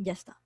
Ya está.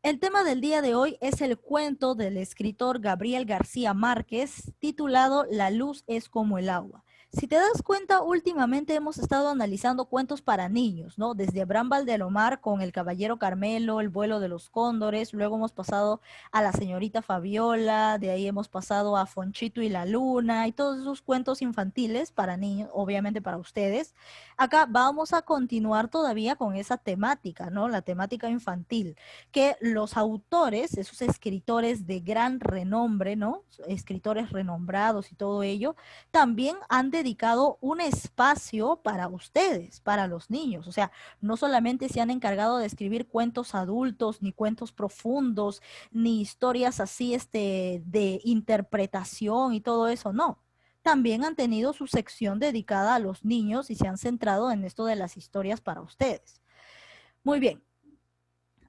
El tema del día de hoy es el cuento del escritor Gabriel García Márquez, titulado La luz es como el agua. Si te das cuenta, últimamente hemos estado analizando cuentos para niños, ¿no? Desde Abraham Valdelomar con El Caballero Carmelo, El vuelo de los cóndores, luego hemos pasado a La señorita Fabiola, de ahí hemos pasado a Fonchito y la luna y todos esos cuentos infantiles para niños, obviamente para ustedes. Acá vamos a continuar todavía con esa temática, ¿no? La temática infantil que los autores, esos escritores de gran renombre, ¿no? Escritores renombrados y todo ello, también han dedicado un espacio para ustedes, para los niños. O sea, no solamente se han encargado de escribir cuentos adultos, ni cuentos profundos, ni historias así, de interpretación y todo eso, no. También han tenido su sección dedicada a los niños y se han centrado en esto de las historias para ustedes. Muy bien.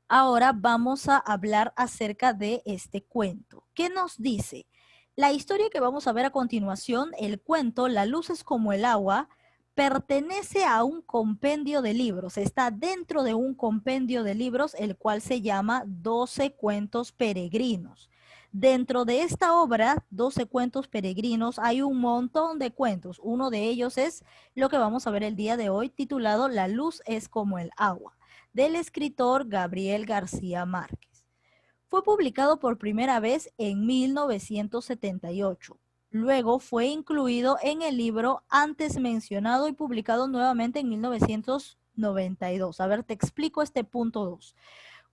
Ahora vamos a hablar acerca de este cuento. ¿Qué nos dice? La historia que vamos a ver a continuación, el cuento La luz es como el agua, pertenece a un compendio de libros. Está dentro de un compendio de libros, el cual se llama 12 cuentos peregrinos. Dentro de esta obra, 12 cuentos peregrinos, hay un montón de cuentos. Uno de ellos es lo que vamos a ver el día de hoy, titulado La luz es como el agua, del escritor Gabriel García Márquez. Fue publicado por primera vez en 1978. Luego fue incluido en el libro antes mencionado y publicado nuevamente en 1992. A ver, te explico este punto 2.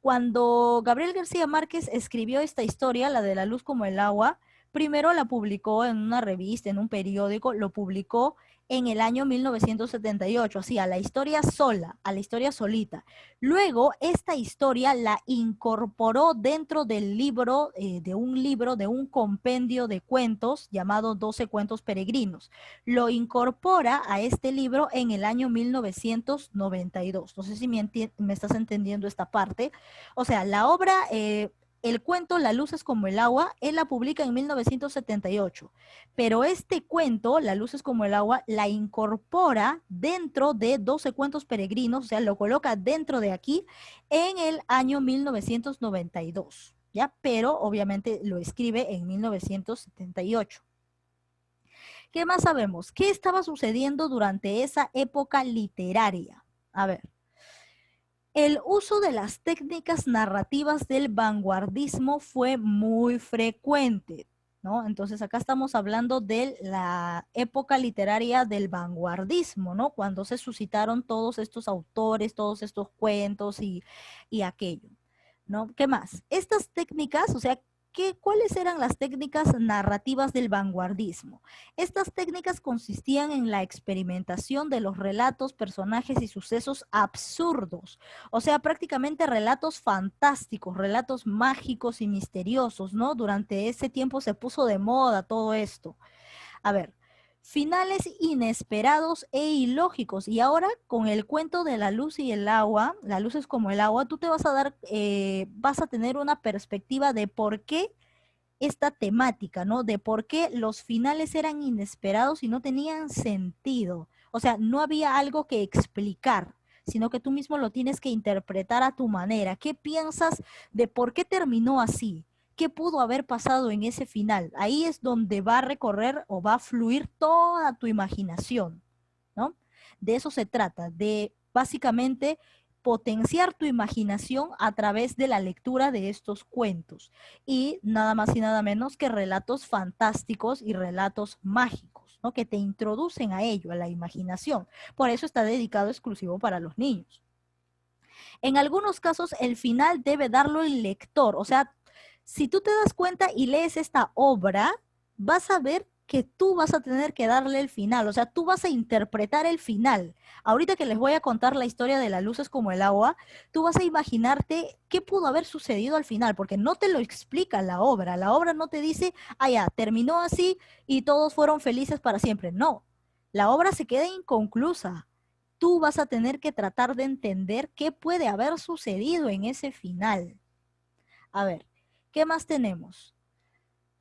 Cuando Gabriel García Márquez escribió esta historia, la de La luz como el agua, primero la publicó en una revista, en un periódico, lo publicó en el año 1978, así, a la historia sola, a la historia solita. Luego, esta historia la incorporó dentro del libro, de un compendio de cuentos llamado 12 cuentos peregrinos. Lo incorpora a este libro en el año 1992. No sé si me estás entendiendo esta parte. O sea, la obra, el cuento La luz es como el agua, él la publica en 1978, pero este cuento, La luz es como el agua, la incorpora dentro de 12 cuentos peregrinos, o sea, lo coloca dentro de aquí en el año 1992, ¿ya? Pero obviamente lo escribe en 1978. ¿Qué más sabemos? ¿Qué estaba sucediendo durante esa época literaria? A ver. El uso de las técnicas narrativas del vanguardismo fue muy frecuente, ¿no? Entonces acá estamos hablando de la época literaria del vanguardismo, ¿no? Cuando se suscitaron todos estos autores, todos estos cuentos y aquello, ¿no? ¿Qué más? Estas técnicas, o sea, ¿cuáles eran las técnicas narrativas del vanguardismo? Estas técnicas consistían en la experimentación de los relatos, personajes y sucesos absurdos, o sea, prácticamente relatos fantásticos, relatos mágicos y misteriosos, ¿no? Durante ese tiempo se puso de moda todo esto. A ver, finales inesperados e ilógicos. Y ahora con el cuento de la luz y el agua, la luz es como el agua, tú te vas a dar, vas a tener una perspectiva de por qué esta temática, ¿no? De por qué los finales eran inesperados y no tenían sentido. O sea, no había algo que explicar, sino que tú mismo lo tienes que interpretar a tu manera. ¿Qué piensas de por qué terminó así? ¿Qué pudo haber pasado en ese final? Ahí es donde va a recorrer o va a fluir toda tu imaginación, ¿no? De eso se trata, de básicamente potenciar tu imaginación a través de la lectura de estos cuentos y nada más y nada menos que relatos fantásticos y relatos mágicos, ¿no? Que te introducen a ello, a la imaginación. Por eso está dedicado exclusivo para los niños. En algunos casos, el final debe darlo el lector. O sea, si tú te das cuenta y lees esta obra, vas a ver que tú vas a tener que darle el final, o sea, tú vas a interpretar el final. Ahorita que les voy a contar la historia de las luces como el agua, tú vas a imaginarte qué pudo haber sucedido al final, porque no te lo explica la obra no te dice, ah, ya, terminó así y todos fueron felices para siempre. No, la obra se queda inconclusa. Tú vas a tener que tratar de entender qué puede haber sucedido en ese final. A ver, ¿qué más tenemos?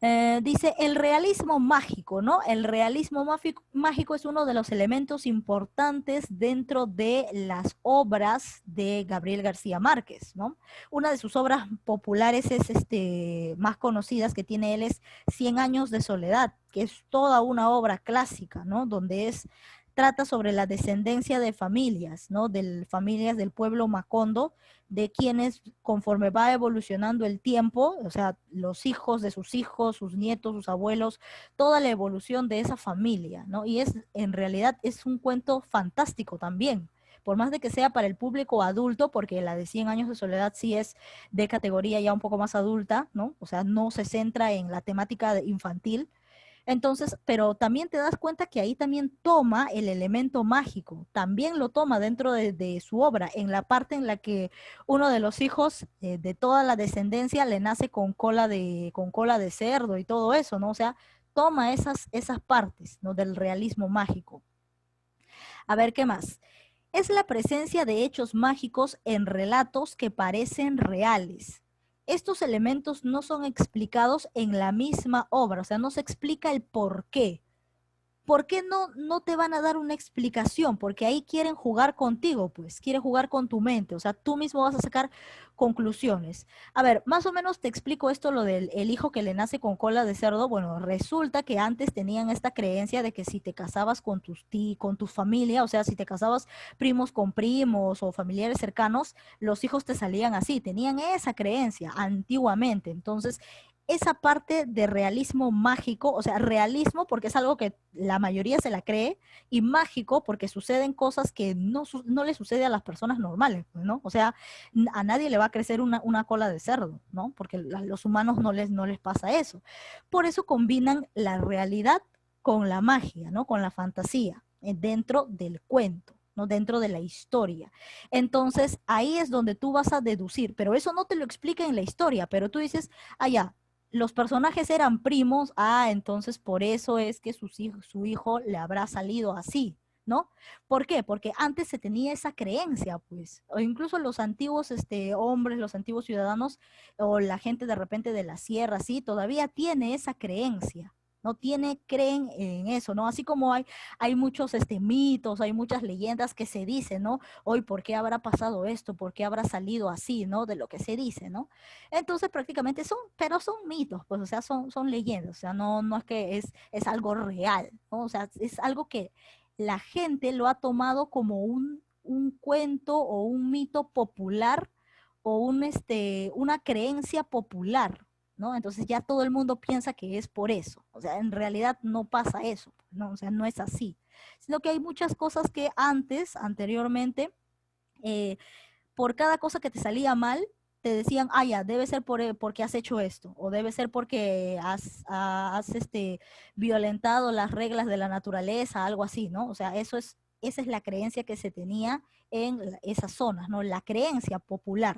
Dice el realismo mágico, ¿no? El realismo mágico es uno de los elementos importantes dentro de las obras de Gabriel García Márquez, ¿no? Una de sus obras populares es más conocidas que tiene él es Cien años de soledad, que es toda una obra clásica, ¿no? Donde trata sobre la descendencia de familias, ¿no? De familias del pueblo Macondo, de quienes conforme va evolucionando el tiempo, o sea, los hijos de sus hijos, sus nietos, sus abuelos, toda la evolución de esa familia, ¿no? Y en realidad es un cuento fantástico también, por más de que sea para el público adulto, porque la de Cien años de soledad sí es de categoría ya un poco más adulta, ¿no? O sea, no se centra en la temática infantil, entonces, pero también te das cuenta que ahí también toma el elemento mágico, también lo toma dentro de su obra, en la parte en la que uno de los hijos de toda la descendencia le nace con cola de cerdo y todo eso, ¿no? O sea, toma esas partes, ¿no? Del realismo mágico. A ver, ¿qué más? Es la presencia de hechos mágicos en relatos que parecen reales. Estos elementos no son explicados en la misma obra, o sea, no se explica el por qué. ¿Por qué no te van a dar una explicación? Porque ahí quieren jugar contigo, pues, quieren jugar con tu mente, o sea, tú mismo vas a sacar conclusiones. A ver, más o menos te explico esto, lo del el hijo que le nace con cola de cerdo. Bueno, resulta que antes tenían esta creencia de que si te casabas con tu familia, o sea, si te casabas primos con primos o familiares cercanos, los hijos te salían así, tenían esa creencia antiguamente. Entonces, esa parte de realismo mágico, o sea, realismo porque es algo que la mayoría se la cree, y mágico porque suceden cosas que no le sucede a las personas normales, pues, ¿no? O sea, a nadie le va a crecer una cola de cerdo, ¿no? Porque a los humanos no les pasa eso. Por eso combinan la realidad con la magia, ¿no? Con la fantasía, dentro del cuento, ¿no? Dentro de la historia. Entonces, ahí es donde tú vas a deducir, pero eso no te lo explica en la historia, pero tú dices, ah, ya, los personajes eran primos, ah, entonces por eso es que su hijo le habrá salido así, ¿no? ¿Por qué? Porque antes se tenía esa creencia, pues, o incluso los antiguos hombres, los antiguos ciudadanos, o la gente de repente de la sierra, sí, todavía tiene esa creencia. No tiene, creen en eso, ¿no? Así como hay muchos mitos, hay muchas leyendas que se dicen, ¿no? Hoy, ¿por qué habrá pasado esto? ¿Por qué habrá salido así, ¿no? De lo que se dice, ¿no? Entonces prácticamente pero son mitos, pues, o sea, son leyendas, o sea, no es que es algo real, ¿no? O sea, es algo que la gente lo ha tomado como un cuento o un mito popular o una creencia popular, ¿no? Entonces ya todo el mundo piensa que es por eso, o sea, en realidad no pasa eso, ¿no? O sea, no es así, sino que hay muchas cosas que anteriormente, eh, por cada cosa que te salía mal, te decían, ah, ya, debe ser porque has hecho esto, o debe ser porque has violentado las reglas de la naturaleza, algo así, ¿no? O sea, esa es la creencia que se tenía en esas zonas, ¿no? La creencia popular.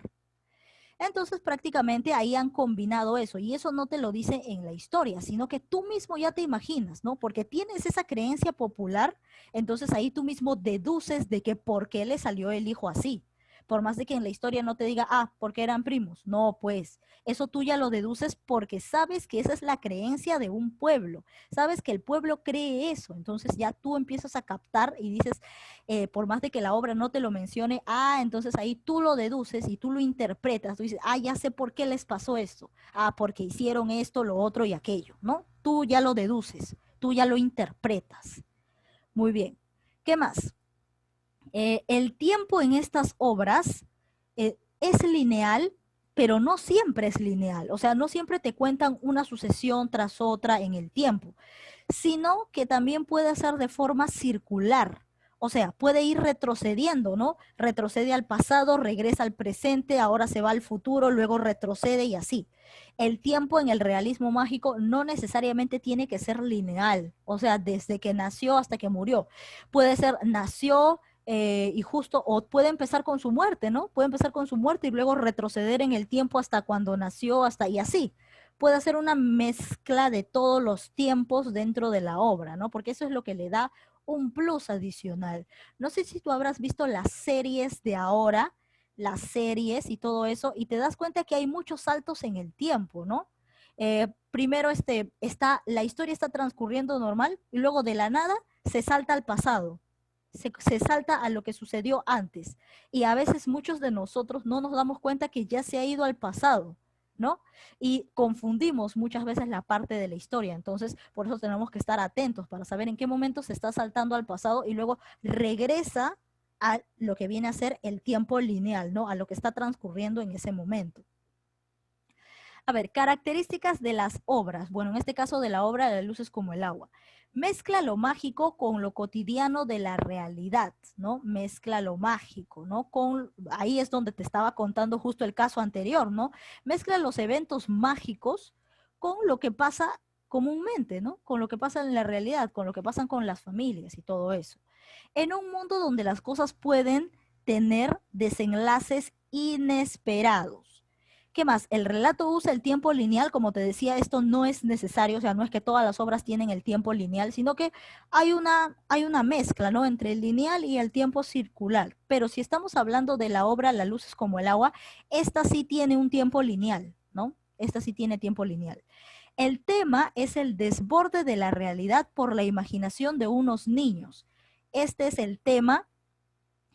Entonces prácticamente ahí han combinado eso y eso no te lo dice en la historia, sino que tú mismo ya te imaginas, ¿no? Porque tienes esa creencia popular, entonces ahí tú mismo deduces de que por qué le salió el hijo así. Por más de que en la historia no te diga, ah, porque eran primos. No, pues eso tú ya lo deduces porque sabes que esa es la creencia de un pueblo. Sabes que el pueblo cree eso. Entonces ya tú empiezas a captar y dices, por más de que la obra no te lo mencione, ah, entonces ahí tú lo deduces y tú lo interpretas, tú dices, ah, ya sé por qué les pasó esto, ah, porque hicieron esto, lo otro y aquello, ¿no? Tú ya lo deduces, tú ya lo interpretas. Muy bien. ¿Qué más? El tiempo en estas obras es lineal, pero no siempre es lineal, o sea, no siempre te cuentan una sucesión tras otra en el tiempo, sino que también puede ser de forma circular. O sea, puede ir retrocediendo, ¿no? Retrocede al pasado, regresa al presente, ahora se va al futuro, luego retrocede y así. El tiempo en el realismo mágico no necesariamente tiene que ser lineal, o sea, desde que nació hasta que murió. Puede ser, nació y justo, o puede empezar con su muerte, ¿no? Puede empezar con su muerte y luego retroceder en el tiempo hasta cuando nació, hasta y así puede hacer una mezcla de todos los tiempos dentro de la obra, ¿no? Porque eso es lo que le da un plus adicional. No sé si tú habrás visto las series de ahora, las series y todo eso, y te das cuenta que hay muchos saltos en el tiempo, ¿no? Primero la historia está transcurriendo normal y luego de la nada se salta al pasado, se salta a lo que sucedió antes. Y a veces muchos de nosotros no nos damos cuenta que ya se ha ido al pasado, ¿no? Y confundimos muchas veces la parte de la historia. Entonces, por eso tenemos que estar atentos para saber en qué momento se está saltando al pasado y luego regresa a lo que viene a ser el tiempo lineal, ¿no? A lo que está transcurriendo en ese momento. A ver, características de las obras. Bueno, en este caso de la obra de La luz es como el agua. Mezcla lo mágico con lo cotidiano de la realidad, ¿no? Mezcla lo mágico, ¿no? Ahí es donde te estaba contando justo el caso anterior, ¿no? Mezcla los eventos mágicos con lo que pasa comúnmente, ¿no? Con lo que pasa en la realidad, con lo que pasan con las familias y todo eso. En un mundo donde las cosas pueden tener desenlaces inesperados. ¿Qué más? El relato usa el tiempo lineal, como te decía, esto no es necesario, o sea, no es que todas las obras tienen el tiempo lineal, sino que hay una mezcla, ¿no? Entre el lineal y el tiempo circular. Pero si estamos hablando de la obra La luz es como el agua, esta sí tiene un tiempo lineal, ¿no? Esta sí tiene tiempo lineal. El tema es el desborde de la realidad por la imaginación de unos niños. Este es el tema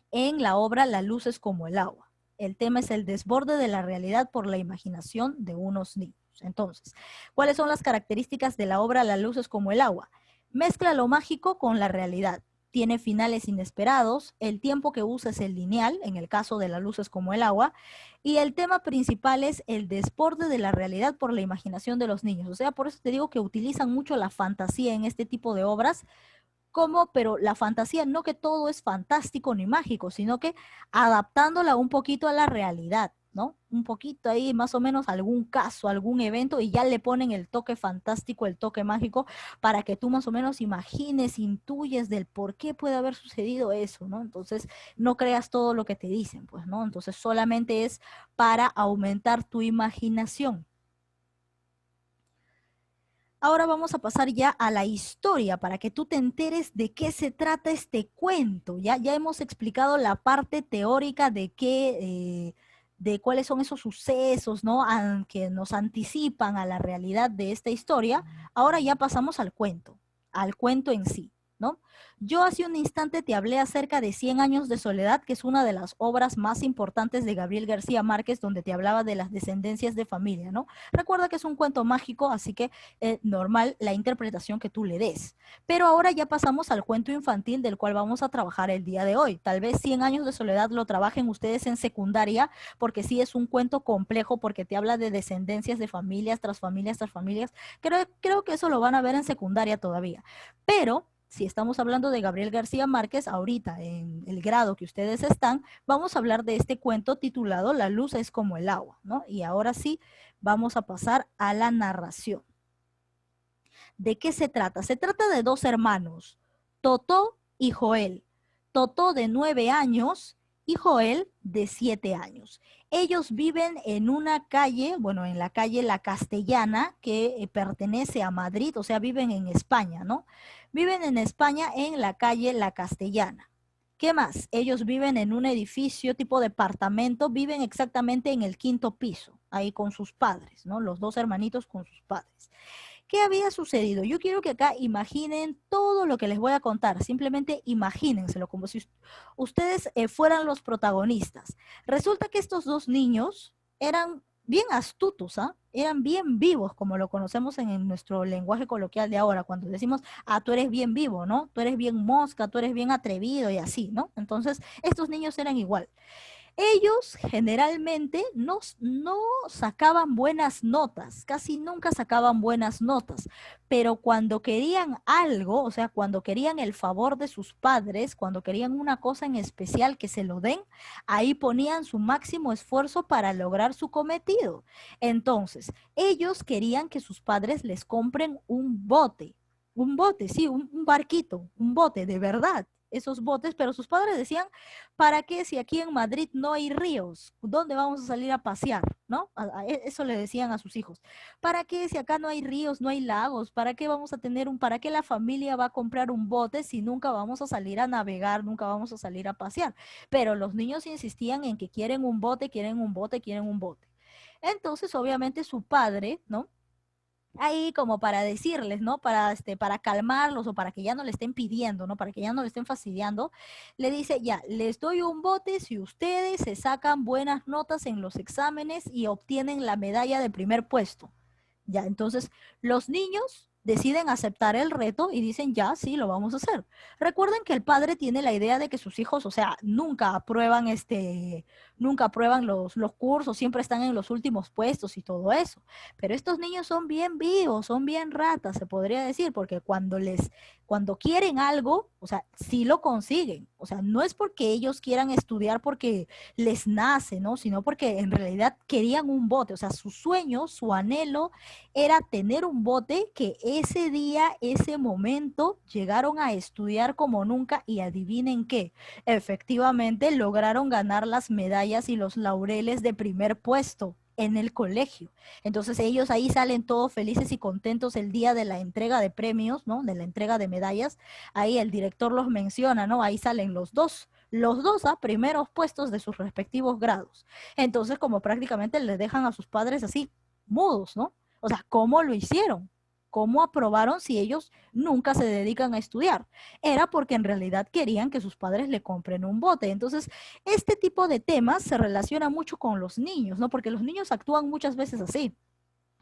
en la obra La luz es como el agua. El tema es el desborde de la realidad por la imaginación de unos niños. Entonces, ¿cuáles son las características de la obra La luz es como el agua? Mezcla lo mágico con la realidad. Tiene finales inesperados, el tiempo que usa es el lineal, en el caso de La luz es como el agua, y el tema principal es el desborde de la realidad por la imaginación de los niños. O sea, por eso te digo que utilizan mucho la fantasía en este tipo de obras, como, pero la fantasía, no que todo es fantástico ni mágico, sino que adaptándola un poquito a la realidad, ¿no? Un poquito ahí, más o menos algún caso, algún evento, y ya le ponen el toque fantástico, el toque mágico, para que tú más o menos imagines, intuyes del por qué puede haber sucedido eso, ¿no? Entonces, no creas todo lo que te dicen, pues, ¿no? Entonces, solamente es para aumentar tu imaginación. Ahora vamos a pasar ya a la historia para que tú te enteres de qué se trata este cuento. Ya hemos explicado la parte teórica de cuáles son esos sucesos, ¿no? Que nos anticipan a la realidad de esta historia. Ahora ya pasamos al cuento en sí, ¿no? Yo hace un instante te hablé acerca de Cien años de soledad, que es una de las obras más importantes de Gabriel García Márquez, donde te hablaba de las descendencias de familia, ¿no? Recuerda que es un cuento mágico, así que normal la interpretación que tú le des. Pero ahora ya pasamos al cuento infantil del cual vamos a trabajar el día de hoy. Tal vez Cien años de soledad lo trabajen ustedes en secundaria, porque sí es un cuento complejo, porque te habla de descendencias de familias tras familias tras familias. Creo que eso lo van a ver en secundaria todavía. Pero si estamos hablando de Gabriel García Márquez, ahorita en el grado que ustedes están, vamos a hablar de este cuento titulado La luz es como el agua, ¿no? Y ahora sí, vamos a pasar a la narración. ¿De qué se trata? Se trata de dos hermanos, Totó y Joel. Totó de 9 años y Joel de 7 años. Ellos viven en una calle, bueno, en la calle La Castellana, que pertenece a Madrid, o sea, viven en España, ¿no? Viven en España en la calle La Castellana. ¿Qué más? Ellos viven en un edificio tipo departamento, viven exactamente en el quinto piso, ahí con sus padres, ¿no? Los dos hermanitos con sus padres. ¿Qué había sucedido? Yo quiero que acá imaginen todo lo que les voy a contar, simplemente imagínenselo como si ustedes fueran los protagonistas. Resulta que estos dos niños eran bien astutos, ¿ah? Eran bien vivos, como lo conocemos en nuestro lenguaje coloquial de ahora, cuando decimos, ah, tú eres bien vivo, ¿no? Tú eres bien mosca, tú eres bien atrevido y así, ¿no? Entonces, estos niños eran igual. Ellos generalmente no sacaban buenas notas, casi nunca sacaban buenas notas, pero cuando querían algo, o sea, cuando querían el favor de sus padres, cuando querían una cosa en especial que se lo den, ahí ponían su máximo esfuerzo para lograr su cometido. Entonces, ellos querían que sus padres les compren un bote, sí, un barquito, un bote de verdad, esos botes, pero sus padres decían, ¿para qué si aquí en Madrid no hay ríos? ¿Dónde vamos a salir a pasear? ¿No? Eso le decían a sus hijos. ¿Para qué si acá no hay ríos, no hay lagos? ¿Para qué vamos a tener para qué la familia va a comprar un bote si nunca vamos a salir a navegar, nunca vamos a salir a pasear? Pero los niños insistían en que quieren un bote, quieren un bote, quieren un bote. Entonces, obviamente, su padre, ¿no? ahí como para decirles, ¿no? Para calmarlos o para que ya no le estén pidiendo, ¿no? Para que ya no le estén fastidiando, le dice, ya, les doy un bote si ustedes se sacan buenas notas en los exámenes y obtienen la medalla de primer puesto. Ya, entonces los niños deciden aceptar el reto y dicen, ya, sí, lo vamos a hacer. Recuerden que el padre tiene la idea de que sus hijos, o sea, nunca aprueban los cursos, siempre están en los últimos puestos y todo eso. Pero estos niños son bien vivos, son bien ratas, se podría decir, porque cuando quieren algo, o sea, sí lo consiguen. O sea, no es porque ellos quieran estudiar porque les nace, ¿no? Sino porque en realidad querían un bote, o sea, su sueño, su anhelo era tener un bote que ese día, ese momento, llegaron a estudiar como nunca y adivinen qué, efectivamente lograron ganar las medallas y los laureles de primer puesto en el colegio. Entonces ellos ahí salen todos felices y contentos el día de la entrega de premios, ¿no? De la entrega de medallas. Ahí el director los menciona, ¿no? Ahí salen los dos a primeros puestos de sus respectivos grados. Entonces, como prácticamente les dejan a sus padres así, mudos, ¿no? O sea, ¿cómo lo hicieron? ¿Cómo aprobaron si ellos nunca se dedican a estudiar? Era porque en realidad querían que sus padres le compren un bote. Entonces, este tipo de temas se relaciona mucho con los niños, ¿no? Porque los niños actúan muchas veces así.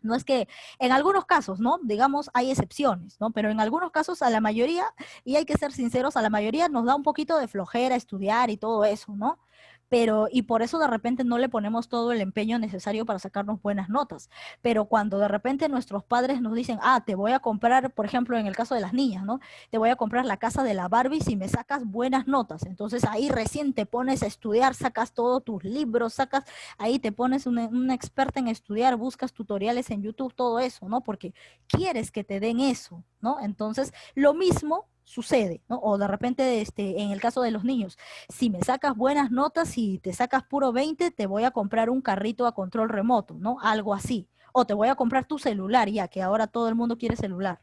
No es que en algunos casos, ¿no? Digamos, hay excepciones, ¿no? Pero en algunos casos a la mayoría, y hay que ser sinceros, a la mayoría nos da un poquito de flojera estudiar y todo eso, ¿no? Pero, y por eso de repente no le ponemos todo el empeño necesario para sacarnos buenas notas. Pero cuando de repente nuestros padres nos dicen, ah, te voy a comprar, por ejemplo, en el caso de las niñas, ¿no? Te voy a comprar la casa de la Barbie si me sacas buenas notas. Entonces ahí recién te pones a estudiar, sacas todos tus libros, ahí te pones una experta en estudiar, buscas tutoriales en YouTube, todo eso, ¿no? Porque quieres que te den eso, ¿no? Entonces, lo mismo sucede, ¿no? O de repente, en el caso de los niños, si me sacas buenas notas y te sacas puro 20, te voy a comprar un carrito a control remoto, ¿no? Algo así. O te voy a comprar tu celular, ya que ahora todo el mundo quiere celular.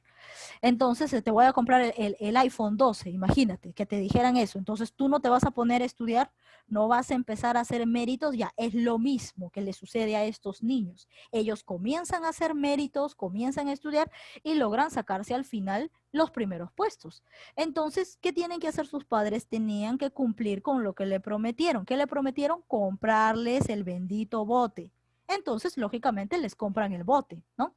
Entonces te voy a comprar el iPhone 12, imagínate, que te dijeran eso. Entonces tú no te vas a poner a estudiar, no vas a empezar a hacer méritos, ya es lo mismo que le sucede a estos niños. Ellos comienzan a hacer méritos, comienzan a estudiar y logran sacarse al final los primeros puestos. Entonces, ¿qué tienen que hacer sus padres? Tenían que cumplir con lo que le prometieron. ¿Qué le prometieron? Comprarles el bendito bote. Entonces, lógicamente, les compran el bote, ¿no?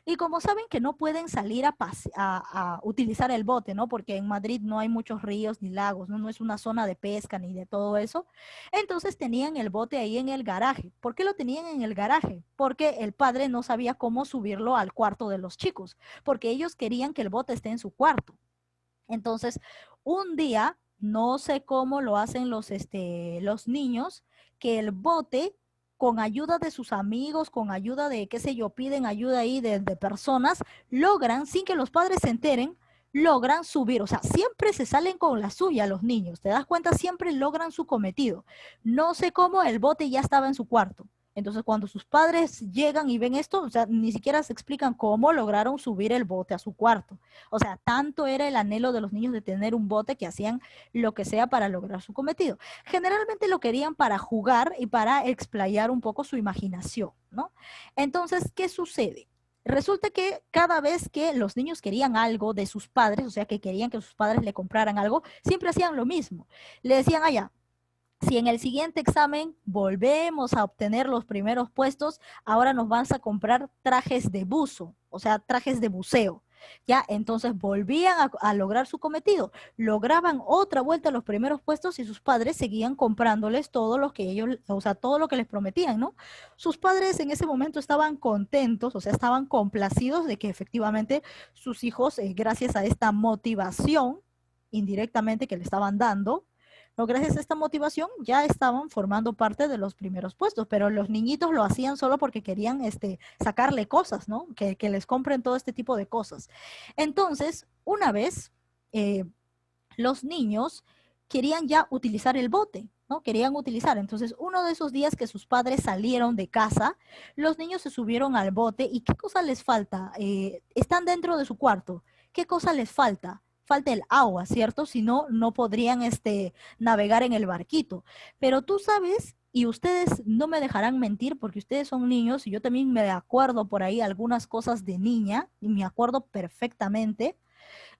Y como saben que no pueden salir a utilizar el bote, ¿no? Porque en Madrid no hay muchos ríos ni lagos, ¿no? No es una zona de pesca ni de todo eso. Entonces tenían el bote ahí en el garaje. ¿Por qué lo tenían en el garaje? Porque el padre no sabía cómo subirlo al cuarto de los chicos, porque ellos querían que el bote esté en su cuarto. Entonces, un día, no sé cómo lo hacen los niños, que el bote, con ayuda de sus amigos, con ayuda de, qué sé yo, piden ayuda ahí de personas, logran, sin que los padres se enteren, logran subir. O sea, siempre se salen con la suya los niños. ¿Te das cuenta? Siempre logran su cometido. No sé cómo el bote ya estaba en su cuarto. Entonces, cuando sus padres llegan y ven esto, o sea, ni siquiera se explican cómo lograron subir el bote a su cuarto. O sea, tanto era el anhelo de los niños de tener un bote que hacían lo que sea para lograr su cometido. Generalmente lo querían para jugar y para explayar un poco su imaginación, ¿no? Entonces, ¿qué sucede? Resulta que cada vez que los niños querían algo de sus padres, o sea, que querían que sus padres le compraran algo, siempre hacían lo mismo. Le decían, allá, si en el siguiente examen volvemos a obtener los primeros puestos, ahora nos vas a comprar trajes de buzo, o sea, trajes de buceo. Ya, entonces volvían a lograr su cometido, lograban otra vuelta a los primeros puestos y sus padres seguían comprándoles todo lo que ellos, o sea, todo lo que les prometían, ¿no? Sus padres en ese momento estaban contentos, o sea, estaban complacidos de que efectivamente sus hijos, gracias a esta motivación indirectamente que le estaban dando, no, gracias a esta motivación ya estaban formando parte de los primeros puestos, pero los niñitos lo hacían solo porque querían sacarle cosas, ¿no? Que les compren todo este tipo de cosas. Entonces, una vez eh, los niños querían ya utilizar el bote, ¿no? Querían utilizar. Entonces, uno de esos días que sus padres salieron de casa, los niños se subieron al bote y ¿qué cosa les falta? Están dentro de su cuarto. ¿Qué cosa les falta? Falta el agua, ¿cierto? Si no, no podrían navegar en el barquito. Pero tú sabes Y ustedes no me dejarán mentir porque ustedes son niños y yo también me acuerdo por ahí algunas cosas de niña y me acuerdo perfectamente.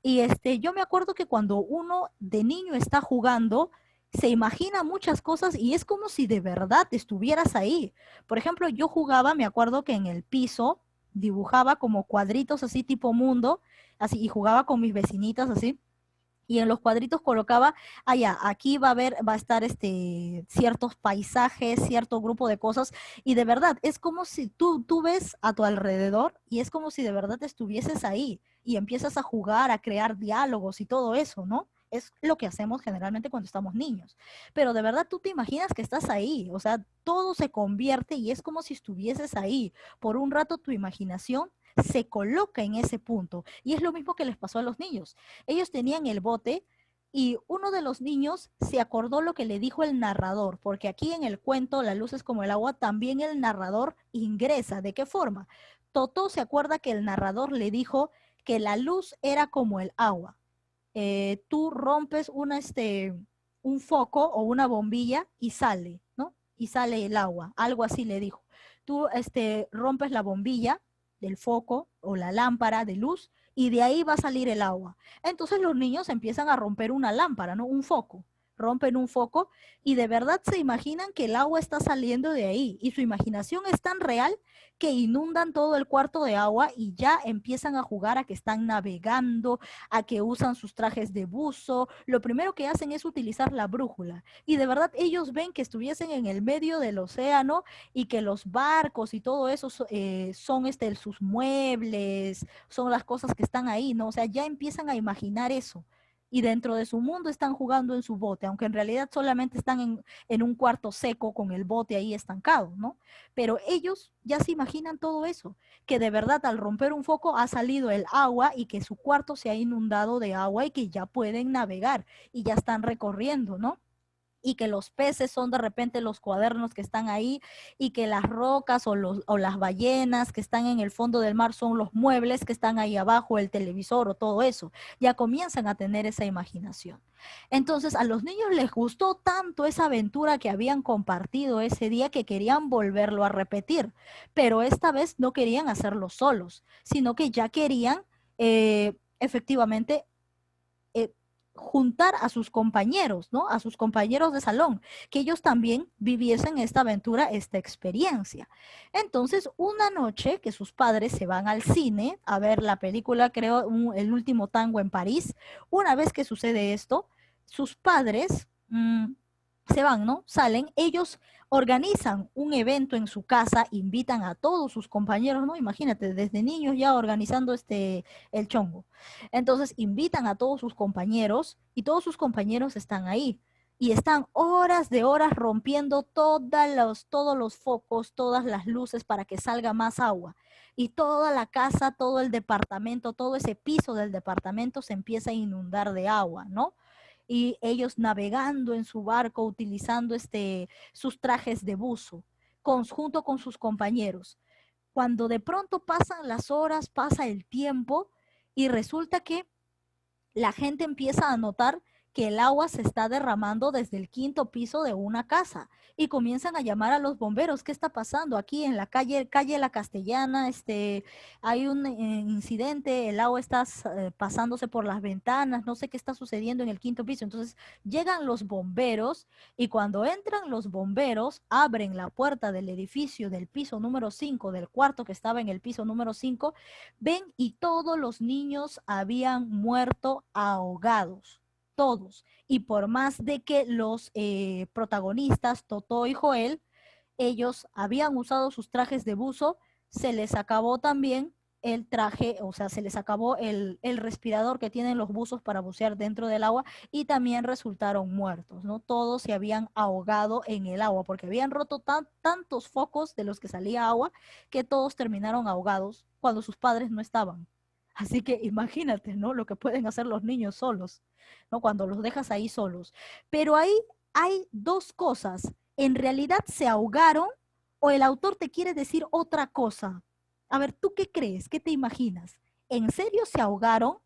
Y yo me acuerdo que cuando uno de niño está jugando, se imagina muchas cosas y es como si de verdad estuvieras ahí. Por ejemplo, yo jugaba, me acuerdo que en el piso dibujaba como cuadritos así tipo mundo, así, y jugaba con mis vecinitas así. Y en los cuadritos colocaba, allá, aquí va a haber, va a estar ciertos paisajes, cierto grupo de cosas, y de verdad, es como si tú ves a tu alrededor y es como si de verdad estuvieses ahí y empiezas a jugar, a crear diálogos y todo eso, ¿no? Es lo que hacemos generalmente cuando estamos niños. Pero de verdad tú te imaginas que estás ahí, o sea, todo se convierte y es como si estuvieses ahí. Por un rato tu imaginación se coloca en ese punto. Y es lo mismo que les pasó a los niños. Ellos tenían el bote y uno de los niños se acordó lo que le dijo el narrador, porque aquí en el cuento La luz es como el agua, también el narrador ingresa. ¿De qué forma? Totó se acuerda que el narrador le dijo que la luz era como el agua. Tú rompes un foco o una bombilla y sale, ¿no? Y sale el agua, algo así le dijo. Tú rompes la bombilla del foco o la lámpara de luz y de ahí va a salir el agua. Entonces los niños empiezan a romper una lámpara, ¿no? Un foco. Rompen un foco y de verdad se imaginan que el agua está saliendo de ahí y su imaginación es tan real que inundan todo el cuarto de agua y ya empiezan a jugar a que están navegando, a que usan sus trajes de buzo. Lo primero que hacen es utilizar la brújula y de verdad ellos ven que estuviesen en el medio del océano y que los barcos y todo eso son sus muebles, son las cosas que están ahí, ¿no? O sea, ya empiezan a imaginar eso. Y dentro de su mundo están jugando en su bote, aunque en realidad solamente están en un cuarto seco con el bote ahí estancado, ¿no? Pero ellos ya se imaginan todo eso, que de verdad al romper un foco ha salido el agua y que su cuarto se ha inundado de agua y que ya pueden navegar y ya están recorriendo, ¿no? Y que los peces son de repente los cuadernos que están ahí y que las rocas o las ballenas que están en el fondo del mar son los muebles que están ahí abajo, el televisor o todo eso. Ya comienzan a tener esa imaginación. Entonces a los niños les gustó tanto esa aventura que habían compartido ese día que querían volverlo a repetir, pero esta vez no querían hacerlo solos, sino que ya querían efectivamente eh, juntar a sus compañeros, ¿no? A sus compañeros de salón, que ellos también viviesen esta aventura, esta experiencia. Entonces, una noche que sus padres se van al cine a ver la película, creo, El último tango en París, una vez que sucede esto, sus padres se van, ¿no? Salen, ellos organizan un evento en su casa, invitan a todos sus compañeros, ¿no? Imagínate, desde niños ya organizando el chongo. Entonces invitan a todos sus compañeros y todos sus compañeros están ahí y están horas de horas rompiendo todos los focos, todas las luces para que salga más agua. Y toda la casa, todo el departamento, todo ese piso del departamento se empieza a inundar de agua, ¿no? Y ellos navegando en su barco utilizando sus trajes de buzo, junto con sus compañeros. Cuando de pronto pasan las horas, pasa el tiempo y resulta que la gente empieza a notar que el agua se está derramando desde el quinto piso de una casa y comienzan a llamar a los bomberos. ¿Qué está pasando aquí en la calle La Castellana? Hay un incidente, el agua está pasándose por las ventanas, no sé qué está sucediendo en el quinto piso. Entonces llegan los bomberos y cuando entran los bomberos, abren la puerta del edificio del piso número 5, del cuarto que estaba en el piso número 5, ven y todos los niños habían muerto ahogados, todos. Y por más de que los protagonistas, Totó y Joel, ellos habían usado sus trajes de buzo, se les acabó también el traje, o sea, se les acabó el respirador que tienen los buzos para bucear dentro del agua y también resultaron muertos, ¿no? Todos se habían ahogado en el agua porque habían roto tantos focos de los que salía agua que todos terminaron ahogados cuando sus padres no estaban. Así que imagínate, ¿no? Lo que pueden hacer los niños solos, ¿no? Cuando los dejas ahí solos. Pero ahí hay dos cosas. ¿En realidad se ahogaron o el autor te quiere decir otra cosa? A ver, ¿tú qué crees? ¿Qué te imaginas? ¿En serio se ahogaron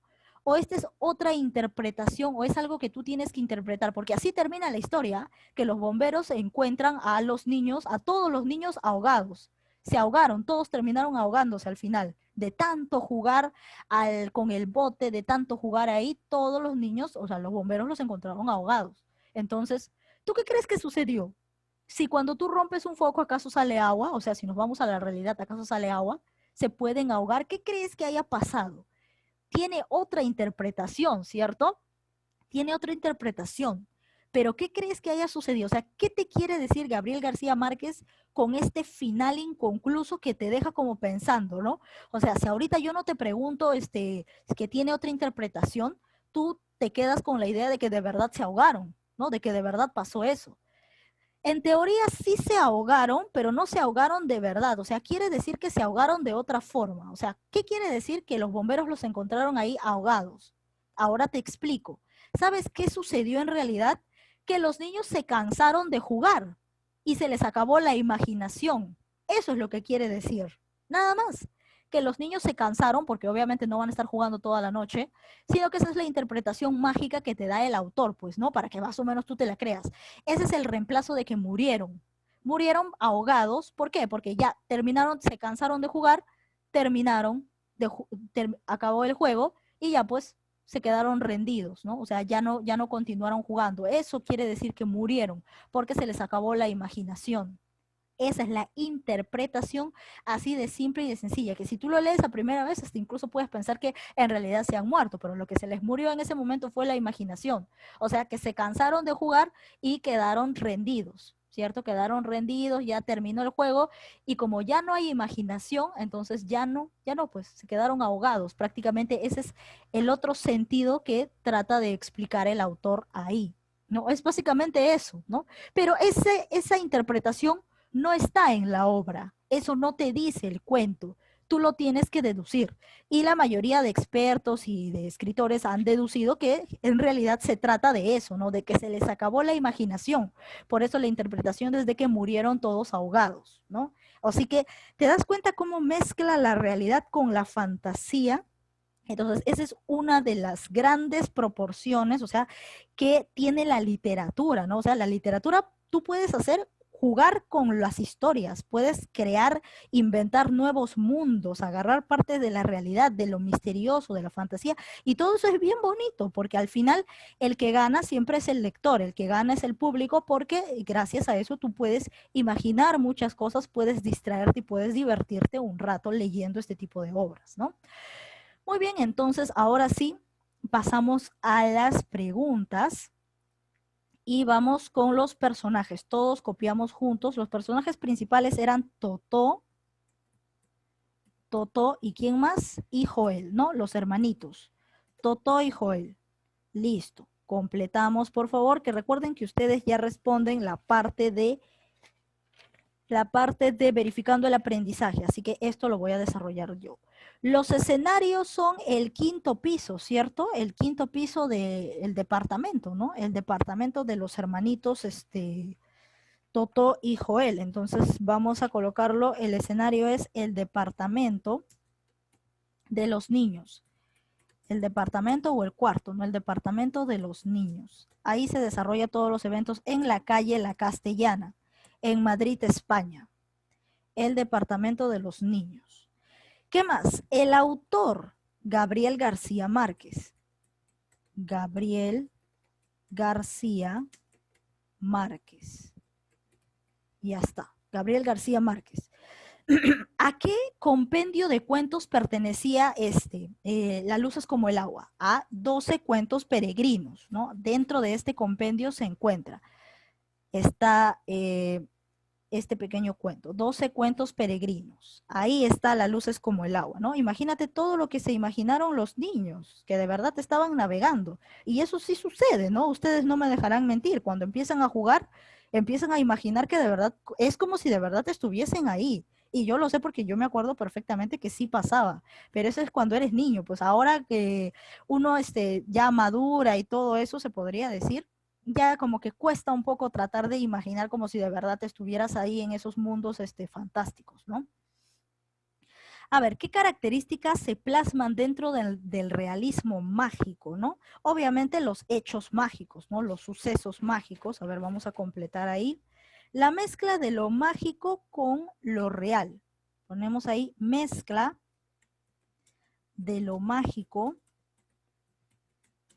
o esta es otra interpretación, o es algo que tú tienes que interpretar, porque así termina la historia, que los bomberos encuentran a los niños, a todos los niños ahogados. Se ahogaron, todos terminaron ahogándose al final, de tanto jugar con el bote, de tanto jugar ahí, todos los niños, o sea, los bomberos los encontraron ahogados. Entonces, ¿tú qué crees que sucedió? Si cuando tú rompes un foco, ¿acaso sale agua? O sea, si nos vamos a la realidad, ¿acaso sale agua? ¿Se pueden ahogar? ¿Qué crees que haya pasado? Tiene otra interpretación, ¿cierto? Tiene otra interpretación. Pero ¿qué crees que haya sucedido? O sea, ¿qué te quiere decir Gabriel García Márquez con este final inconcluso que te deja como pensando, ¿no? O sea, si ahorita yo no te pregunto, que tiene otra interpretación, tú te quedas con la idea de que de verdad se ahogaron, ¿no? De que de verdad pasó eso. En teoría sí se ahogaron, pero no se ahogaron de verdad. O sea, quiere decir que se ahogaron de otra forma. O sea, ¿qué quiere decir que los bomberos los encontraron ahí ahogados? Ahora te explico. ¿Sabes qué sucedió en realidad? Que los niños se cansaron de jugar y se les acabó la imaginación. Eso es lo que quiere decir. Nada más. Que los niños se cansaron, porque obviamente no van a estar jugando toda la noche, sino que esa es la interpretación mágica que te da el autor, pues, ¿no? Para que más o menos tú te la creas. Ese es el reemplazo de que murieron. Murieron ahogados. ¿Por qué? Porque ya terminaron, se cansaron de jugar, terminaron, acabó el juego y ya pues se quedaron rendidos, ¿no? O sea, ya no continuaron jugando. Eso quiere decir que murieron porque se les acabó la imaginación. Esa es la interpretación así de simple y de sencilla, que si tú lo lees a primera vez, hasta incluso puedes pensar que en realidad se han muerto, pero lo que se les murió en ese momento fue la imaginación. O sea, que se cansaron de jugar y quedaron rendidos, ¿cierto? Quedaron rendidos, ya terminó el juego y como ya no hay imaginación, entonces pues se quedaron ahogados. Prácticamente ese es el otro sentido que trata de explicar el autor ahí, ¿no? Es básicamente eso, ¿no? Pero esa interpretación no está en la obra, eso no te dice el cuento, tú lo tienes que deducir. Y la mayoría de expertos y de escritores han deducido que en realidad se trata de eso, ¿no? De que se les acabó la imaginación. Por eso la interpretación es de que murieron todos ahogados, ¿no? Así que te das cuenta cómo mezcla la realidad con la fantasía. Entonces, esa es una de las grandes proporciones, o sea, que tiene la literatura, ¿no? O sea, la literatura tú puedes hacer jugar con las historias, puedes crear, inventar nuevos mundos, agarrar partes de la realidad, de lo misterioso, de la fantasía, y todo eso es bien bonito, porque al final el que gana siempre es el lector, el que gana es el público, porque gracias a eso tú puedes imaginar muchas cosas, puedes distraerte y puedes divertirte un rato leyendo este tipo de obras, ¿no? Muy bien, entonces ahora sí pasamos a las preguntas y vamos con los personajes. Todos copiamos juntos. Los personajes principales eran Totó y ¿quién más? Y Joel, ¿no? Los hermanitos. Totó y Joel. Listo. Completamos, por favor, que recuerden que ustedes ya responden la parte de verificando el aprendizaje, así que esto lo voy a desarrollar yo. Los escenarios son el quinto piso, ¿cierto? El quinto piso del departamento, ¿no? El departamento de los hermanitos, Toto y Joel. Entonces vamos a colocarlo, el escenario es el departamento de los niños. El departamento o el cuarto, ¿no? El departamento de los niños. Ahí se desarrollan todos los eventos en la calle La Castellana, en Madrid, España. El departamento de los niños. ¿Qué más? El autor, Gabriel García Márquez. Gabriel García Márquez. Ya está. Gabriel García Márquez. ¿A qué compendio de cuentos pertenecía La luz es como el agua? A 12 cuentos peregrinos, ¿no? Dentro de este compendio se encuentra. Está este pequeño cuento, 12 cuentos peregrinos. Ahí está La luz es como el agua, ¿no? Imagínate todo lo que se imaginaron los niños, que de verdad estaban navegando. Y eso sí sucede, ¿no? Ustedes no me dejarán mentir. Cuando empiezan a jugar, empiezan a imaginar que de verdad, es como si de verdad estuviesen ahí. Y yo lo sé porque yo me acuerdo perfectamente que sí pasaba, pero eso es cuando eres niño, pues ahora que uno ya madura y todo eso se podría decir, ya como que cuesta un poco tratar de imaginar como si de verdad estuvieras ahí en esos mundos fantásticos, ¿no? A ver, ¿qué características se plasman dentro del realismo mágico, ¿no? Obviamente los hechos mágicos, ¿no? Los sucesos mágicos. A ver, vamos a completar ahí. La mezcla de lo mágico con lo real. Ponemos ahí mezcla de lo mágico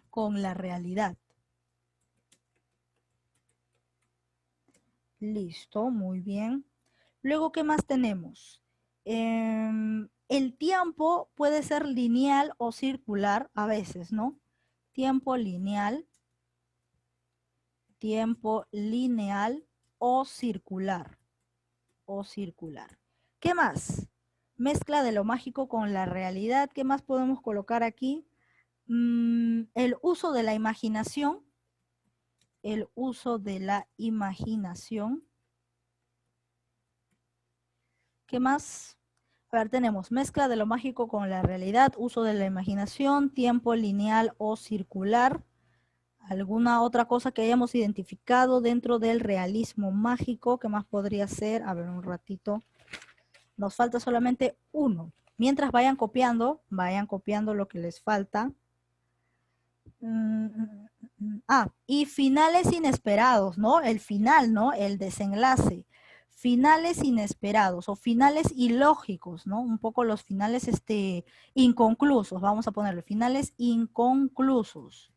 con la realidad. Listo, muy bien. Luego, ¿qué más tenemos? El tiempo puede ser lineal o circular a veces, ¿no? Tiempo lineal o circular, ¿Qué más? Mezcla de lo mágico con la realidad. ¿Qué más podemos colocar aquí? El uso de la imaginación, el uso de la imaginación. ¿Qué más? A ver, tenemos mezcla de lo mágico con la realidad, uso de la imaginación, tiempo lineal o circular. ¿Alguna otra cosa que hayamos identificado dentro del realismo mágico? ¿Qué más podría ser? A ver, un ratito. Nos falta solamente uno. Mientras vayan copiando lo que les falta. Y finales inesperados, ¿no? El final, ¿no? El desenlace. Finales inesperados o finales ilógicos, ¿no? Un poco los finales inconclusos, vamos a ponerle finales inconclusos.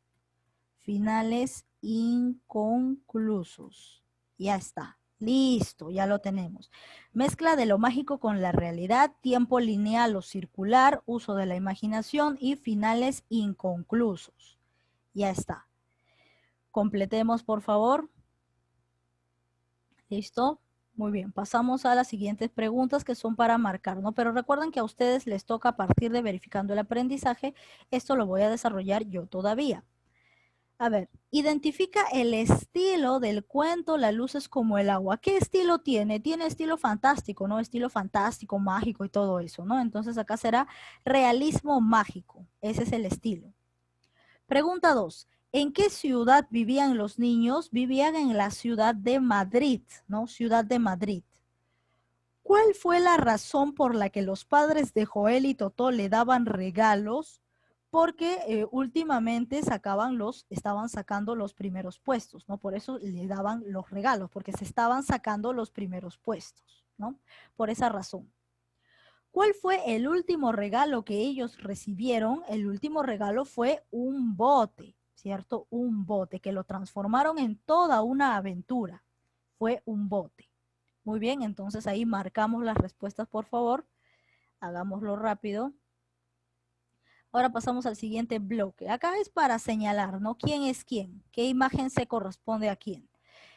Finales inconclusos. Ya está. Listo, ya lo tenemos. Mezcla de lo mágico con la realidad, tiempo lineal o circular, uso de la imaginación y finales inconclusos. Ya está. Completemos, por favor. ¿Listo? Muy bien, pasamos a las siguientes preguntas que son para marcar, ¿no? Pero recuerden que a ustedes les toca a partir de verificando el aprendizaje. Esto lo voy a desarrollar yo todavía. A ver, identifica el estilo del cuento La luz es como el agua. ¿Qué estilo tiene? Tiene estilo fantástico, ¿no? Estilo fantástico, mágico y todo eso, ¿no? Entonces acá será realismo mágico. Ese es el estilo. Pregunta 2. ¿En qué ciudad vivían los niños? Vivían en la ciudad de Madrid, ¿no? Ciudad de Madrid. ¿Cuál fue la razón por la que los padres de Joel y Totó le daban regalos? Porque últimamente estaban sacando los primeros puestos, ¿no? Por eso le daban los regalos, porque se estaban sacando los primeros puestos, ¿no? Por esa razón. ¿Cuál fue el último regalo que ellos recibieron? El último regalo fue un bote, ¿cierto? Un bote que lo transformaron en toda una aventura. Fue un bote. Muy bien, entonces ahí marcamos las respuestas, por favor. Hagámoslo rápido. Ahora pasamos al siguiente bloque. Acá es para señalar, ¿no? ¿Quién es quién? ¿Qué imagen se corresponde a quién?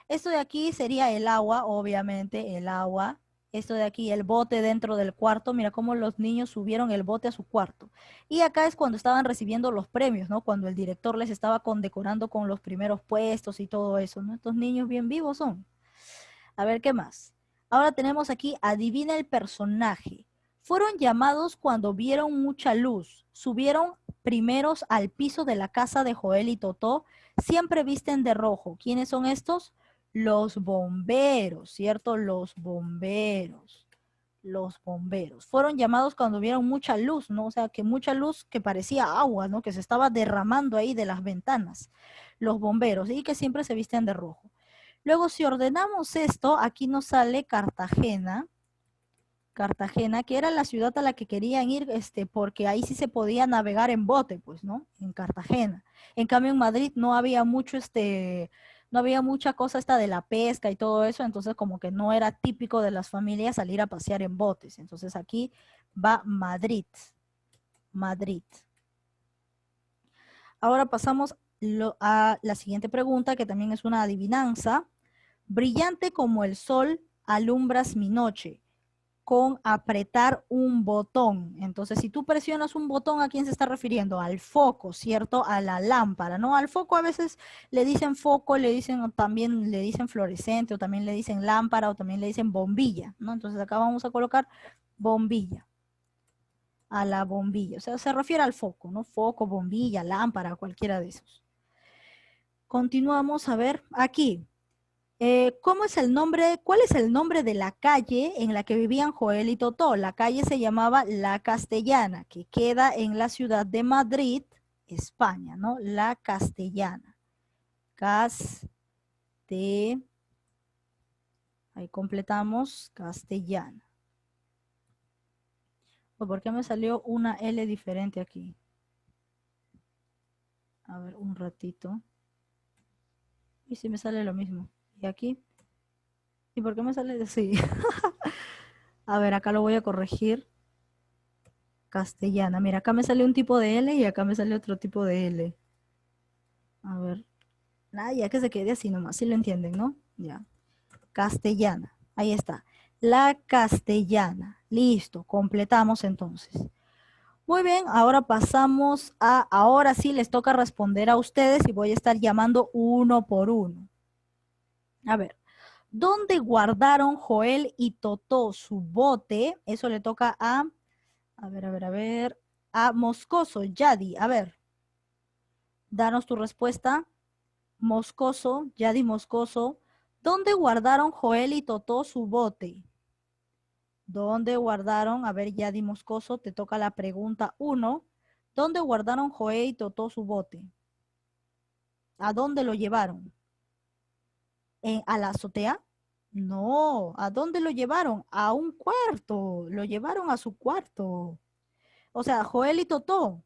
Esto de aquí sería el agua, obviamente, el agua. Esto de aquí, el bote dentro del cuarto. Mira cómo los niños subieron el bote a su cuarto. Y acá es cuando estaban recibiendo los premios, ¿no? Cuando el director les estaba condecorando con los primeros puestos y todo eso, ¿no? Estos niños bien vivos son. A ver, ¿qué más? Ahora tenemos aquí, adivina el personaje. Fueron llamados cuando vieron mucha luz. Subieron primeros al piso de la casa de Joel y Totó. Siempre visten de rojo. ¿Quiénes son estos? Los bomberos, ¿cierto? Los bomberos. Los bomberos. Fueron llamados cuando vieron mucha luz, ¿no? O sea, que mucha luz que parecía agua, ¿no? Que se estaba derramando ahí de las ventanas. Los bomberos. Y que siempre se visten de rojo. Luego, si ordenamos esto, aquí nos sale Cartagena. Cartagena, que era la ciudad a la que querían ir, porque ahí sí se podía navegar en bote, pues, ¿no? En Cartagena. En cambio, en Madrid no había mucho, no había mucha cosa esta de la pesca y todo eso, entonces como que no era típico de las familias salir a pasear en botes. Entonces aquí va Madrid. Madrid. Ahora pasamos a la siguiente pregunta, que también es una adivinanza. Brillante como el sol, alumbras mi noche con apretar un botón. Entonces, si tú presionas un botón, ¿a quién se está refiriendo? Al foco, ¿cierto? A la lámpara, ¿no? Al foco a veces le dicen foco, le dicen, o también le dicen fluorescente, o también le dicen lámpara, o también le dicen bombilla, ¿no? Entonces acá vamos a colocar bombilla. A la bombilla, o sea, se refiere al foco, ¿no? Foco, bombilla, lámpara, cualquiera de esos. Continuamos a ver aquí. ¿Cómo es el nombre? ¿Cuál es el nombre de la calle en la que vivían Joel y Totó? La calle se llamaba La Castellana, que queda en la ciudad de Madrid, España, ¿no? La Castellana. Ahí completamos, Castellana. ¿Por qué me salió una L diferente aquí? A ver, un ratito. Y si me sale lo mismo. ¿Y aquí? ¿Y por qué me sale así? A ver, acá lo voy a corregir. Castellana. Mira, acá me sale un tipo de L y acá me sale otro tipo de L. A ver. Nada, ya que se quede así nomás, si lo entienden, ¿no? Ya. Castellana. Ahí está. La Castellana. Listo, completamos entonces. Muy bien, ahora pasamos ahora sí les toca responder a ustedes y voy a estar llamando uno por uno. A ver, ¿dónde guardaron Joel y Totó su bote? Eso le toca a Moscoso, Yadi. A ver, danos tu respuesta. Moscoso, Yadi Moscoso. ¿Dónde guardaron Joel y Totó su bote? ¿Dónde guardaron? A ver, Yadi Moscoso, te toca la pregunta 1. ¿Dónde guardaron Joel y Totó su bote? ¿A dónde lo llevaron? ¿A la azotea? No, ¿a dónde lo llevaron? A un cuarto, lo llevaron a su cuarto. O sea, Joel y Totó,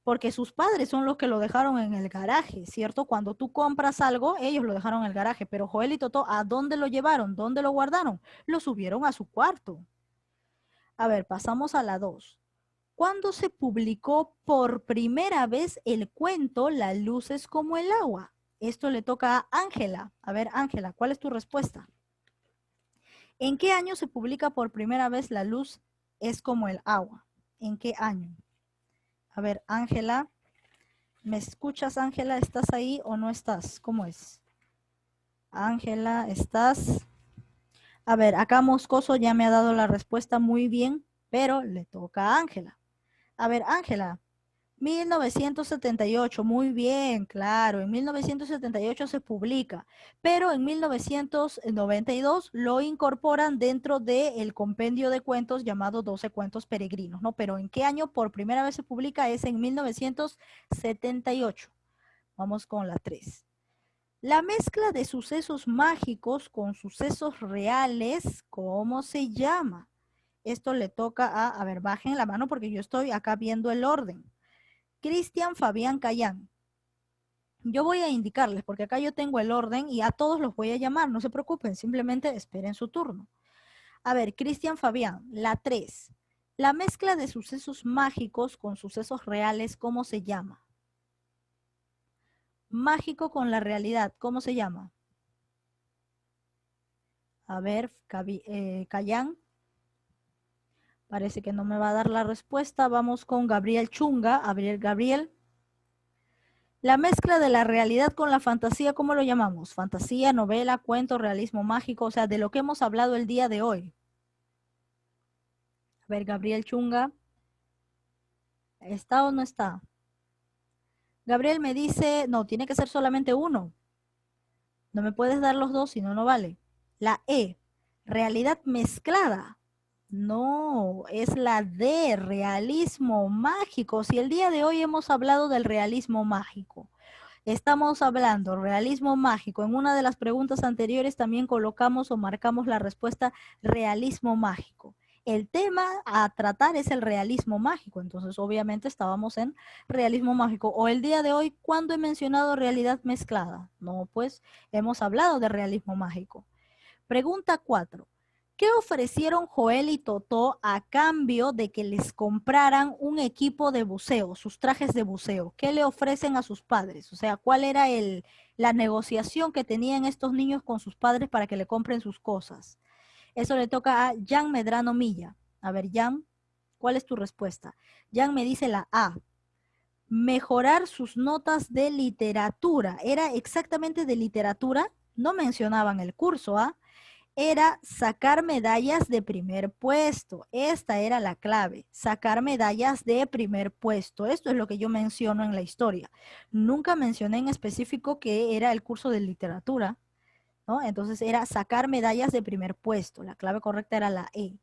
porque sus padres son los que lo dejaron en el garaje, ¿cierto? Cuando tú compras algo, ellos lo dejaron en el garaje, pero Joel y Totó, ¿a dónde lo llevaron? ¿Dónde lo guardaron? Lo subieron a su cuarto. A ver, pasamos a la 2. ¿Cuándo se publicó por primera vez el cuento La luz es como el agua? Esto le toca a Ángela. A ver, Ángela, ¿cuál es tu respuesta? ¿En qué año se publica por primera vez La luz es como el agua? ¿En qué año? A ver, Ángela, ¿me escuchas, Ángela? ¿Estás ahí o no estás? ¿Cómo es? Ángela, ¿estás? A ver, acá Moscoso ya me ha dado la respuesta muy bien, pero le toca a Ángela. A ver, Ángela, 1978, muy bien, claro, en 1978 se publica, pero en 1992 lo incorporan dentro del compendio de cuentos llamado 12 cuentos peregrinos, ¿no? Pero ¿en qué año por primera vez se publica? Es en 1978. Vamos con la 3. La mezcla de sucesos mágicos con sucesos reales, ¿cómo se llama? Esto le toca a ver, bajen la mano porque yo estoy acá viendo el orden. Cristian Fabián Cayán. Yo voy a indicarles, porque acá yo tengo el orden y a todos los voy a llamar, no se preocupen, simplemente esperen su turno. A ver, Cristian Fabián, la 3. La mezcla de sucesos mágicos con sucesos reales, ¿cómo se llama? Mágico con la realidad, ¿cómo se llama? A ver, Cayán. Parece que no me va a dar la respuesta. Vamos con Gabriel Chunga. A ver, Gabriel. La mezcla de la realidad con la fantasía, ¿cómo lo llamamos? Fantasía, novela, cuento, realismo mágico, o sea, de lo que hemos hablado el día de hoy. A ver, Gabriel Chunga, ¿está o no está? Gabriel me dice, no, tiene que ser solamente uno. No me puedes dar los dos, si no, no vale. La E, realidad mezclada. No, es la D, realismo mágico. Si el día de hoy hemos hablado del realismo mágico. Estamos hablando realismo mágico. En una de las preguntas anteriores también colocamos o marcamos la respuesta realismo mágico. El tema a tratar es el realismo mágico. Entonces, obviamente, estábamos en realismo mágico. O el día de hoy, ¿cuándo he mencionado realidad mezclada? No, pues hemos hablado de realismo mágico. Pregunta 4. ¿Qué ofrecieron Joel y Totó a cambio de que les compraran un equipo de buceo, sus trajes de buceo? ¿Qué le ofrecen a sus padres? O sea, ¿cuál era la negociación que tenían estos niños con sus padres para que le compren sus cosas? Eso le toca a Jan Medrano Milla. A ver, Jan, ¿cuál es tu respuesta? Jan me dice la A. Mejorar sus notas de literatura. ¿Era exactamente de literatura? No mencionaban el curso, ¿ah? Era sacar medallas de primer puesto. Esta era la clave, sacar medallas de primer puesto. Esto es lo que yo menciono en la historia. Nunca mencioné en específico que era el curso de literatura. ¿no? Entonces era sacar medallas de primer puesto. La clave correcta era la E.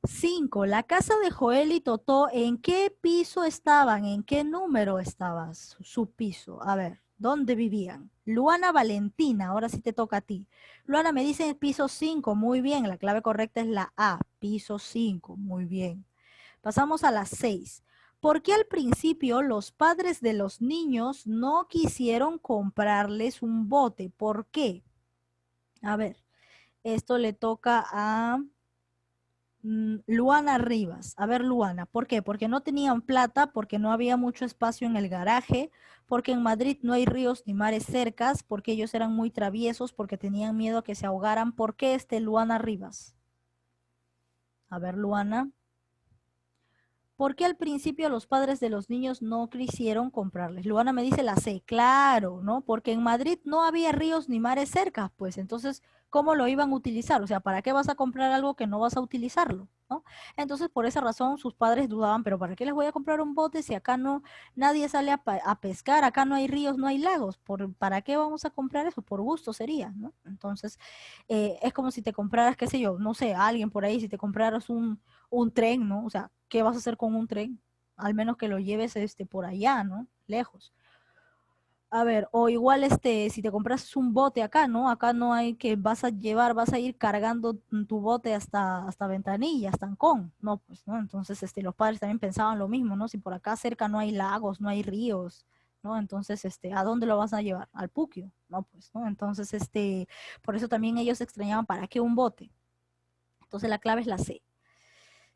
5. La casa de Joel y Totó, ¿en qué piso estaban? ¿En qué número estaba su piso? A ver, ¿dónde vivían? Luana Valentina, ahora sí te toca a ti. Luana me dice piso 5, muy bien, la clave correcta es la A, piso 5, muy bien. Pasamos a las 6. ¿Por qué al principio los padres de los niños no quisieron comprarles un bote? ¿Por qué? A ver, esto le toca a Luana Rivas. A ver, Luana, ¿por qué? Porque no tenían plata, porque no había mucho espacio en el garaje, porque en Madrid no hay ríos ni mares cercas, porque ellos eran muy traviesos, porque tenían miedo a que se ahogaran. ¿Por qué Luana Rivas? A ver, Luana. ¿Por qué al principio los padres de los niños no quisieron comprarles? Luana me dice la C, claro, ¿no? Porque en Madrid no había ríos ni mares cerca, pues entonces, ¿cómo lo iban a utilizar? O sea, ¿para qué vas a comprar algo que no vas a utilizarlo? ¿No? Entonces, por esa razón, sus padres dudaban, pero ¿para qué les voy a comprar un bote si acá no, nadie sale a pescar, acá no hay ríos, no hay lagos? ¿Para qué vamos a comprar eso? Por gusto sería, ¿no? Entonces, es como si te compraras, qué sé yo, no sé, alguien por ahí, si te compraras un tren, ¿no? O sea, ¿qué vas a hacer con un tren? Al menos que lo lleves por allá, ¿no? Lejos. A ver, o igual si te compras un bote acá, ¿no? Acá no hay que vas a ir cargando tu bote hasta Ventanilla, hasta Ancón, no, pues, ¿no? Entonces, los padres también pensaban lo mismo, ¿no? Si por acá cerca no hay lagos, no hay ríos, ¿no? Entonces, ¿a dónde lo vas a llevar? Al Puquio, ¿no? Pues, ¿no? Entonces, por eso también ellos extrañaban, ¿para qué un bote? Entonces la clave es la C.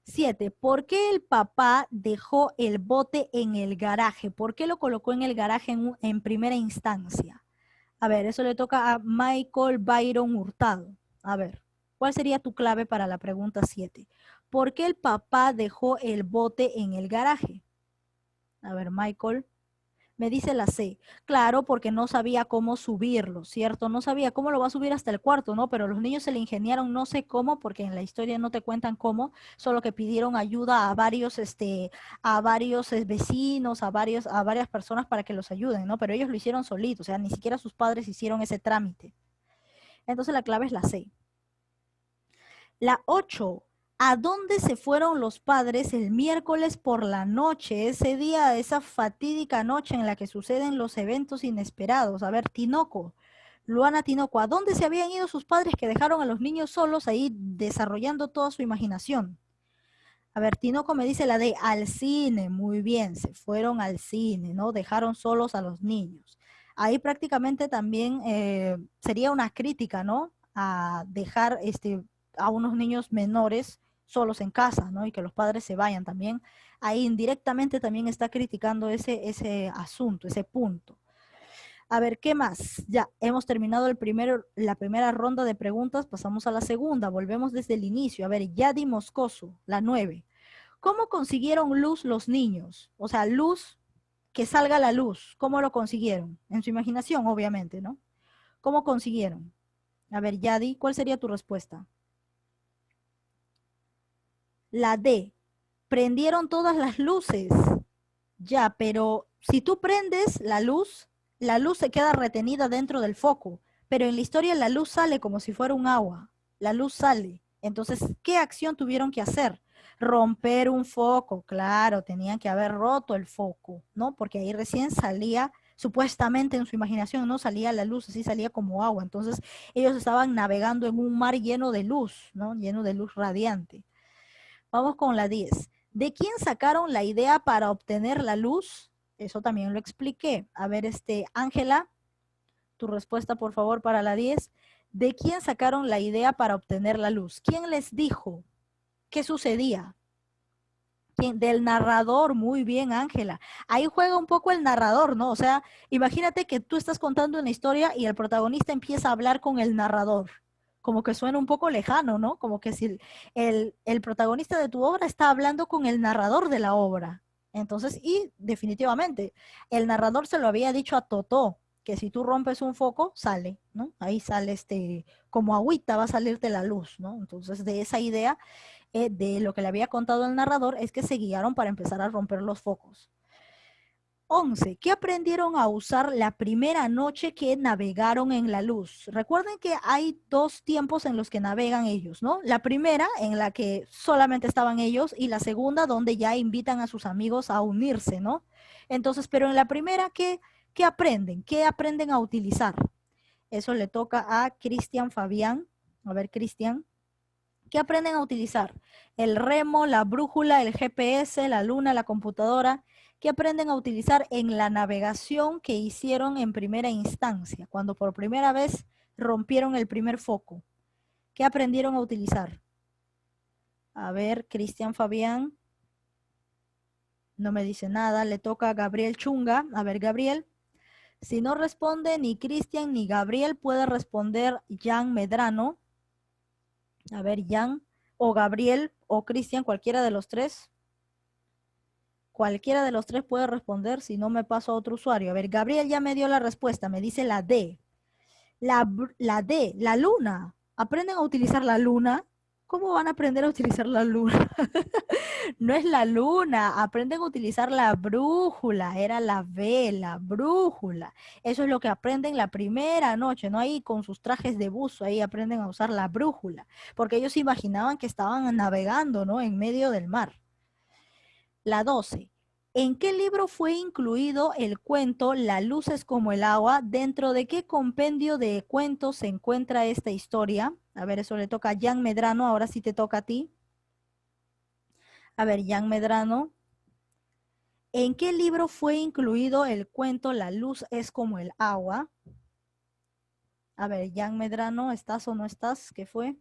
7. ¿Por qué el papá dejó el bote en el garaje? ¿Por qué lo colocó en el garaje en primera instancia? A ver, eso le toca a Michael Byron Hurtado. A ver, ¿cuál sería tu clave para la pregunta 7? ¿Por qué el papá dejó el bote en el garaje? A ver, Michael. Me dice la C. Claro, porque no sabía cómo subirlo, ¿cierto? No sabía cómo lo va a subir hasta el cuarto, ¿no? Pero los niños se le ingeniaron, no sé cómo, porque en la historia no te cuentan cómo, solo que pidieron ayuda a varios vecinos, a varias personas para que los ayuden, ¿no? Pero ellos lo hicieron solitos, o sea, ni siquiera sus padres hicieron ese trámite. Entonces la clave es la C. La 8. ¿A dónde se fueron los padres el miércoles por la noche? Ese día, esa fatídica noche en la que suceden los eventos inesperados. A ver, Tinoco, Luana Tinoco, ¿a dónde se habían ido sus padres que dejaron a los niños solos ahí desarrollando toda su imaginación? A ver, Tinoco me dice la de al cine. Muy bien, se fueron al cine, ¿no? Dejaron solos a los niños. Ahí prácticamente también sería una crítica, ¿no? A dejar a unos niños menores solos en casa, ¿no? Y que los padres se vayan también. Ahí indirectamente también está criticando ese asunto, ese punto. A ver, ¿qué más? Ya, hemos terminado la primera ronda de preguntas, pasamos a la segunda, volvemos desde el inicio. A ver, Yadi Moscoso, la 9. ¿Cómo consiguieron luz los niños? O sea, luz, que salga la luz. ¿Cómo lo consiguieron? En su imaginación, obviamente, ¿no? ¿Cómo consiguieron? A ver, Yadi, ¿cuál sería tu respuesta? La D. Prendieron todas las luces. Ya, pero si tú prendes la luz se queda retenida dentro del foco, pero en la historia la luz sale como si fuera un agua, la luz sale. Entonces, ¿qué acción tuvieron que hacer? Romper un foco, claro, tenían que haber roto el foco, ¿no? Porque ahí recién salía, supuestamente en su imaginación, no salía la luz, así salía como agua. Entonces, ellos estaban navegando en un mar lleno de luz, ¿no? Lleno de luz radiante. Vamos con la 10. ¿De quién sacaron la idea para obtener la luz? Eso también lo expliqué. A ver, Ángela, tu respuesta por favor para la 10. ¿De quién sacaron la idea para obtener la luz? ¿Quién les dijo? ¿Qué sucedía? ¿Quién? Del narrador, muy bien, Ángela. Ahí juega un poco el narrador, ¿no? O sea, imagínate que tú estás contando una historia y el protagonista empieza a hablar con el narrador. Como que suena un poco lejano, ¿no? Como que si el protagonista de tu obra está hablando con el narrador de la obra. Entonces, y definitivamente, el narrador se lo había dicho a Totó, que si tú rompes un foco, sale, ¿no? Ahí sale como agüita va a salirte la luz, ¿no? Entonces, de esa idea de lo que le había contado el narrador es que se guiaron para empezar a romper los focos. 11. ¿Qué aprendieron a usar la primera noche que navegaron en la luz? Recuerden que hay dos tiempos en los que navegan ellos, ¿no? La primera en la que solamente estaban ellos y la segunda donde ya invitan a sus amigos a unirse, ¿no? Entonces, pero en la primera, ¿qué aprenden? ¿Qué aprenden a utilizar? Eso le toca a Cristian Fabián. A ver, Cristian. ¿Qué aprenden a utilizar? El remo, la brújula, el GPS, la luna, la computadora. ¿Qué aprenden a utilizar en la navegación que hicieron en primera instancia, cuando por primera vez rompieron el primer foco? ¿Qué aprendieron a utilizar? A ver, Cristian Fabián. No me dice nada. Le toca a Gabriel Chunga. A ver, Gabriel. Si no responde ni Cristian ni Gabriel, puede responder Jan Medrano. A ver, Jan o Gabriel o Cristian, cualquiera de los tres. Cualquiera de los tres puede responder, si no me paso a otro usuario. A ver, Gabriel ya me dio la respuesta, me dice la D. La D, la luna. ¿Aprenden a utilizar la luna? ¿Cómo van a aprender a utilizar la luna? No es la luna, aprenden a utilizar la brújula, era la B, la brújula. Eso es lo que aprenden la primera noche, ¿no? Ahí con sus trajes de buzo, ahí aprenden a usar la brújula, porque ellos imaginaban que estaban navegando, ¿no? En medio del mar. La 12. ¿En qué libro fue incluido el cuento La luz es como el agua? ¿Dentro de qué compendio de cuentos se encuentra esta historia? A ver, eso le toca a Jan Medrano, ahora sí te toca a ti. A ver, Jan Medrano. ¿En qué libro fue incluido el cuento La luz es como el agua? A ver, Jan Medrano, ¿estás o no estás? ¿Qué fue?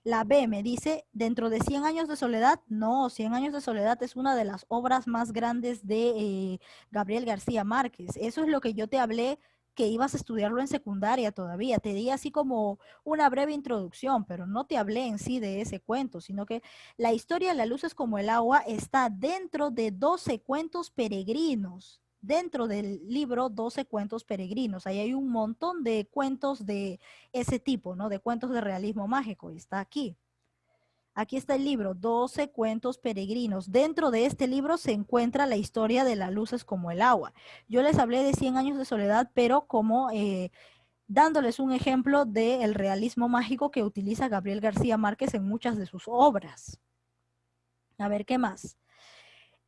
La B me dice, ¿dentro de 100 años de soledad? No, 100 años de soledad es una de las obras más grandes de Gabriel García Márquez. Eso es lo que yo te hablé, que ibas a estudiarlo en secundaria todavía. Te di así como una breve introducción, pero no te hablé en sí de ese cuento, sino que la historia de La luz es como el agua está dentro de 12 cuentos peregrinos. Dentro del libro 12 cuentos peregrinos. Ahí hay un montón de cuentos de ese tipo, ¿no? De cuentos de realismo mágico. Y está aquí. Aquí está el libro, 12 cuentos peregrinos. Dentro de este libro se encuentra la historia de La luz es como el agua. Yo les hablé de 100 años de soledad, pero como dándoles un ejemplo del realismo mágico que utiliza Gabriel García Márquez en muchas de sus obras. A ver, ¿qué más?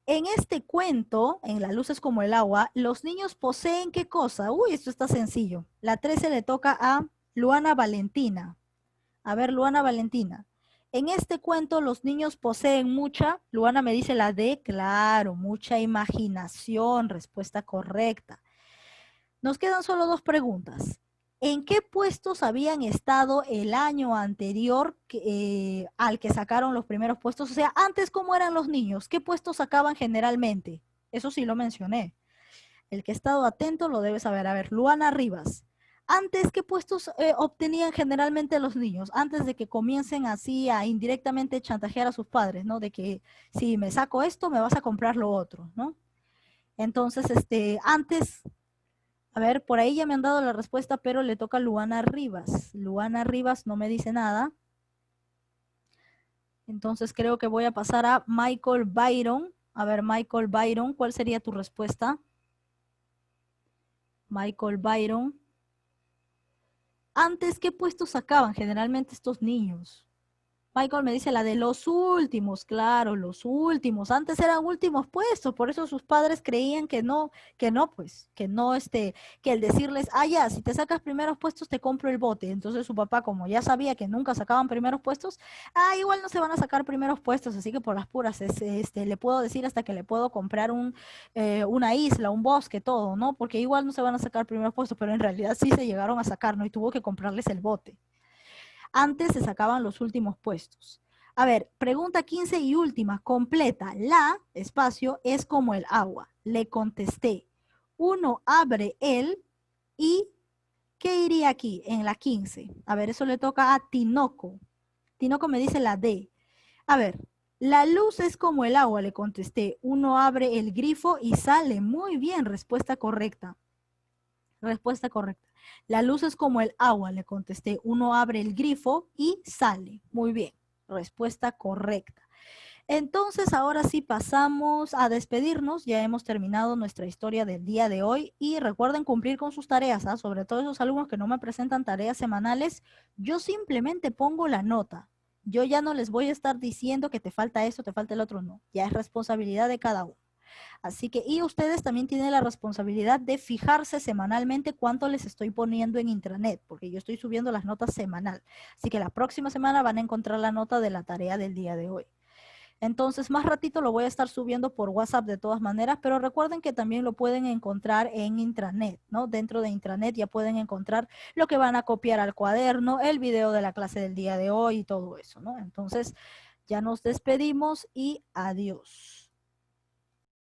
En este cuento, en La luz es como el agua, los niños poseen ¿qué cosa? Uy, esto está sencillo. La 13 le toca a Luana Valentina. A ver, Luana Valentina. En este cuento los niños poseen mucha, Luana me dice la D, claro, mucha imaginación, respuesta correcta. Nos quedan solo dos preguntas. ¿En qué puestos habían estado el año anterior al que sacaron los primeros puestos? O sea, antes, ¿cómo eran los niños? ¿Qué puestos sacaban generalmente? Eso sí lo mencioné. El que ha estado atento lo debe saber. A ver, Luana Rivas. Antes, ¿qué puestos obtenían generalmente los niños? Antes de que comiencen así a indirectamente chantajear a sus padres, ¿no? De que si me saco esto, me vas a comprar lo otro, ¿no? Entonces, antes, a ver, por ahí ya me han dado la respuesta, pero le toca a Luana Rivas. Luana Rivas no me dice nada. Entonces creo que voy a pasar a Michael Byron. A ver, Michael Byron, ¿cuál sería tu respuesta? Michael Byron. Antes, ¿qué puestos sacaban generalmente estos niños? Michael me dice la de los últimos, claro, los últimos. Antes eran últimos puestos, por eso sus padres creían pues, que no, que el decirles, ah, ya, si te sacas primeros puestos te compro el bote. Entonces su papá, como ya sabía que nunca sacaban primeros puestos, igual no se van a sacar primeros puestos, así que por las puras, le puedo decir hasta que le puedo comprar una isla, un bosque, todo, ¿no? Porque igual no se van a sacar primeros puestos, pero en realidad sí se llegaron a sacar, ¿no? Y tuvo que comprarles el bote. Antes se sacaban los últimos puestos. A ver, pregunta 15 y última, completa. La, espacio, es como el agua. Le contesté. Uno abre el y, ¿qué iría aquí en la 15? A ver, eso le toca a Tinoco. Tinoco me dice la D. A ver, la luz es como el agua, le contesté. Uno abre el grifo y sale. Muy bien, respuesta correcta. Respuesta correcta. La luz es como el agua, le contesté. Uno abre el grifo y sale. Muy bien. Respuesta correcta. Entonces, ahora sí pasamos a despedirnos. Ya hemos terminado nuestra historia del día de hoy y recuerden cumplir con sus tareas, ¿ah? Sobre todo esos alumnos que no me presentan tareas semanales, yo simplemente pongo la nota. Yo ya no les voy a estar diciendo que te falta eso, te falta el otro, no. Ya es responsabilidad de cada uno. Así que, y ustedes también tienen la responsabilidad de fijarse semanalmente cuánto les estoy poniendo en intranet, porque yo estoy subiendo las notas semanal. Así que la próxima semana van a encontrar la nota de la tarea del día de hoy. Entonces, más ratito lo voy a estar subiendo por WhatsApp de todas maneras, pero recuerden que también lo pueden encontrar en intranet, ¿no? Dentro de intranet ya pueden encontrar lo que van a copiar al cuaderno, el video de la clase del día de hoy y todo eso, ¿no? Entonces, ya nos despedimos y adiós.